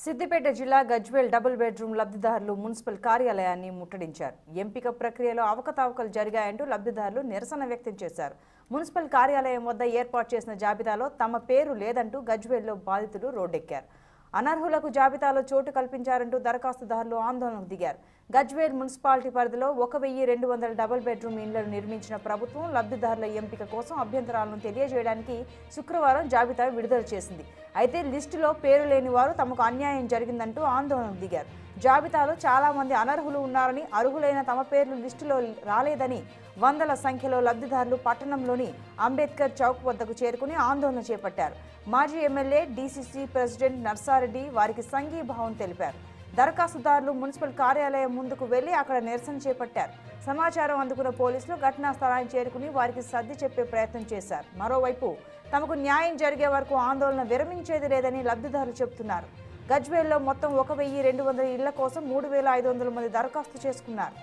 సిద్దిపేట జిల్లా Gajwel double bedroom లబ్ధిదారులు municipal కార్యాలయాన్ని ముట్టడించారు. ఎంపిక ప్రక్రియలో అవకతవకలు జరిగాయంటూ లబ్ధిదారులు నిరసన వ్యక్తం చేశారు. మున్సిపల్ కార్యాలయం వద్ద ఏర్పాటు చేసిన జాబితాలో తమ పేరు లేదంటూ గజ్వేల్లో బాధితులు రోడ్డెక్కారు. అనర్హులకు జాబితాలో చోటు కల్పించారంటూ దరఖాస్తుదారులు ఆందోళనకు దిగారు. గజ్వేల్ మున్సిపాలిటీ పరిధిలో 1200 డబుల్ బెడ్రూమ్ ఇళ్లను నిర్మించిన ప్రభుత్వం లబ్ధిదారుల ఎంపిక కోసం అభ్యంతరాలను తెలియజేయడానికి శుక్రవారం జాబితా విడుదల చేసింది. అయితే లిస్టులో పేరు లేని వారు తమకు అన్యాయం జరిగిందంటూ ఆందోళనకు దిగారు. జాబితాలో చాలా మంది అనర్హులు ఉన్నారని, అర్హులైన తమ పేర్లు లిస్టులో రాలేదని వందల సంఖ్యలో లబ్ధిదారులు పట్టణంలోని అంబేద్కర్ చౌక్ వద్దకు చేరుకుని ఆందోళన చేపట్టారు. మాజీ ఎమ్మెల్యే డీసీసీ ప్రెసిడెంట్ నర్సారెడ్డి వారికి సంఘీభావం తెలిపారు. దరఖాస్తుదారులు మున్సిపల్ కార్యాలయం ముందుకు వెళ్లి అక్కడ నిరసన చేపట్టారు. సమాచారం అందుకున్న పోలీసులు ఘటనా స్థలానికి చేరుకుని వారికి సర్ది చెప్పే ప్రయత్నం చేశారు. మరోవైపు తమకు న్యాయం జరిగే వరకు ఆందోళన విరమించేది లేదని లబ్ధిదారులు చెబుతున్నారు. గజ్వేల్లో మొత్తం 1200 ఇళ్ల కోసం 3500 మంది దరఖాస్తు చేసుకున్నారు.